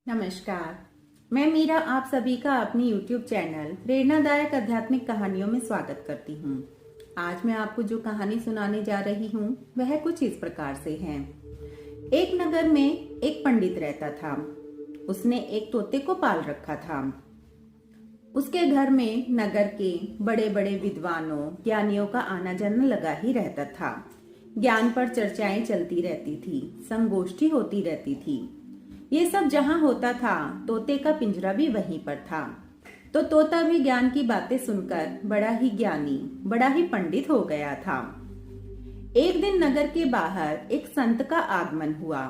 नमस्कार। मैं मीरा आप सभी का अपनी YouTube चैनल प्रेरणादायक आध्यात्मिक कहानियों में स्वागत करती हूँ। आज मैं आपको जो कहानी सुनाने जा रही हूँ वह कुछ इस प्रकार से है। एक नगर में एक पंडित रहता था। उसने एक तोते को पाल रखा था। उसके घर में नगर के बड़े बड़े विद्वानों ज्ञानियों का आना जाना लगा ही रहता था। ज्ञान पर चर्चाएं चलती रहती थी, संगोष्ठी होती रहती थी। ये सब जहाँ होता था तोते का पिंजरा भी वहीं पर था। तो तोता भी ज्ञान की बातें सुनकर बड़ा ही ज्ञानी, बड़ा ही पंडित हो गया था। एक दिन नगर के बाहर एक संत का आगमन हुआ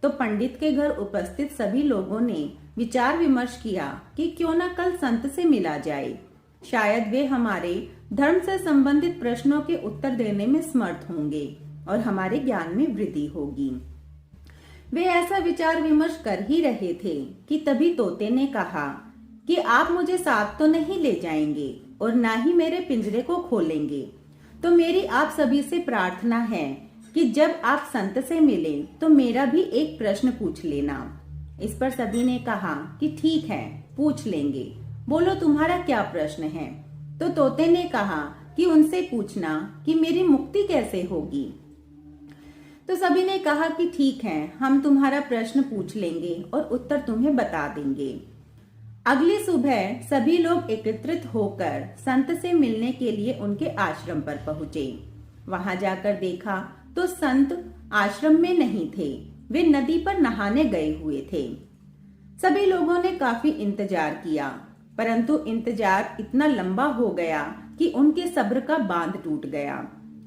तो पंडित के घर उपस्थित सभी लोगों ने विचार विमर्श किया कि क्यों न कल संत से मिला जाए। शायद वे हमारे धर्म से संबंधित प्रश्नों के उत्तर देने में समर्थ होंगे और हमारे ज्ञान में वृद्धि होगी। वे ऐसा विचार विमर्श कर ही रहे थे कि तभी तोते ने कहा कि आप मुझे साथ तो नहीं ले जाएंगे और ना ही मेरे पिंजरे को खोलेंगे। तो मेरी आप सभी से प्रार्थना है कि जब आप संत से मिले तो मेरा भी एक प्रश्न पूछ लेना। इस पर सभी ने कहा कि ठीक है, पूछ लेंगे। बोलो तुम्हारा क्या प्रश्न है? तो तोते ने कहा कि उनसे पूछना कि मेरी मुक्ति कैसे होगी। तो सभी ने कहा कि ठीक है, हम तुम्हारा प्रश्न पूछ लेंगे और उत्तर तुम्हें बता देंगे। अगली सुबह सभी लोग एकत्रित होकर संत से मिलने के लिए उनके आश्रम पर पहुंचे। वहां जाकर देखा तो संत आश्रम में नहीं थे, वे नदी पर नहाने गए हुए थे। सभी लोगों ने काफी इंतजार किया, परंतु इंतजार इतना लंबा हो गया कि उनके सब्र का बांध टूट गया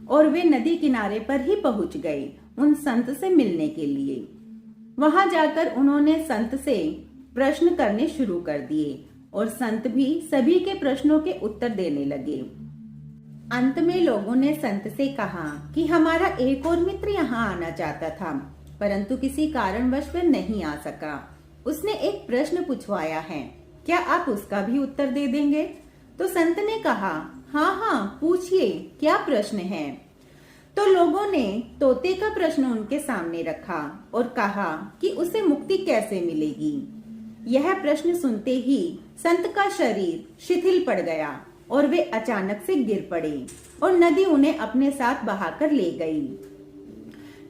और वे नदी किनारे पर ही पहुंच गए उन संत से मिलने के लिए। वहां जाकर उन्होंने संत से प्रश्न करने शुरू कर दिए और संत भी सभी के प्रश्नों के उत्तर देने लगे। अंत में लोगों ने संत से कहा कि हमारा एक और मित्र यहाँ आना चाहता था, परंतु किसी कारणवश वह नहीं आ सका। उसने एक प्रश्न पूछवाया है, क्या आप उसका भी उत्तर दे देंगे? तो संत ने कहा, हाँ, पूछिए, क्या प्रश्न है? तो लोगों ने तोते का प्रश्न उनके सामने रखा और कहा कि उसे मुक्ति कैसे मिलेगी। यह प्रश्न सुनते ही संत का शरीर शिथिल पड़ गया और वे अचानक से गिर पड़े और नदी उन्हें अपने साथ बहाकर ले गई।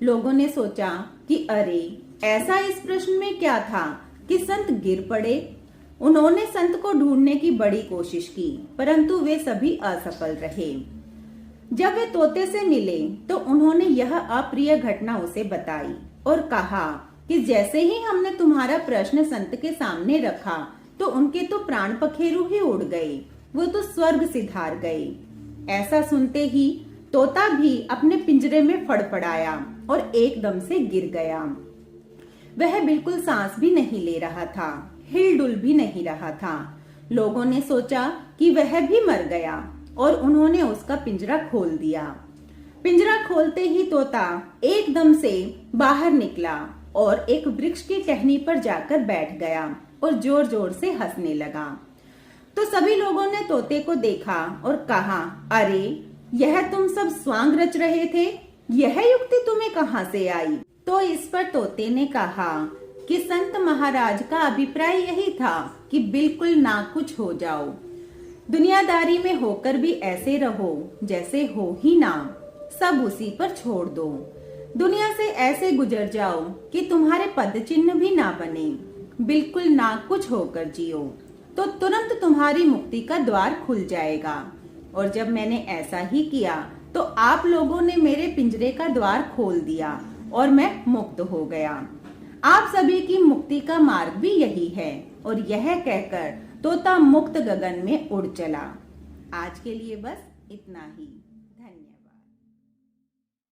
लोगों ने सोचा कि अरे, ऐसा इस प्रश्न में क्या था कि संत गिर पड़े। उन्होंने संत को ढूंढने की बड़ी कोशिश की, परंतु वे सभी असफल रहे। जब वे तोते से मिले तो उन्होंने यह अप्रिय घटना उसे बताई और कहा कि जैसे ही हमने तुम्हारा प्रश्न संत के सामने रखा तो उनके तो प्राण पखेरु ही उड़ गए, वो तो स्वर्ग सिधार गए। ऐसा सुनते ही तोता भी अपने पिंजरे में फड़फड़ाया और एकदम से गिर गया। वह बिल्कुल सांस भी नहीं ले रहा था, हिलडुल भी नहीं रहा था। लोगों ने सोचा कि वह भी मर गया और उन्होंने उसका पिंजरा खोल दिया। पिंजरा खोलते ही तोता एकदम से बाहर निकला और एक वृक्ष की टहनी पर जाकर बैठ गया और जोर जोर से हंसने लगा। तो सभी लोगों ने तोते को देखा और कहा, अरे, यह तुम सब स्वांग रच रहे थे, यह युक्ति तुम्हें कहाँ से आई? तो इस पर तोते ने कहा कि संत महाराज का अभिप्राय यही था कि बिल्कुल ना कुछ हो जाओ, दुनियादारी में होकर भी ऐसे रहो जैसे हो ही ना, सब उसी पर छोड़ दो। दुनिया से ऐसे गुजर जाओ कि तुम्हारे पद चिन्ह भी ना बने, बिल्कुल ना कुछ होकर जियो, तो तुरंत तुम्हारी मुक्ति का द्वार खुल जाएगा। और जब मैंने ऐसा ही किया तो आप लोगों ने मेरे पिंजरे का द्वार खोल दिया और मैं मुक्त हो गया। आप सभी की मुक्ति का मार्ग भी यही है। और यह कहकर तोता मुक्त गगन में उड़ चला। आज के लिए बस इतना ही।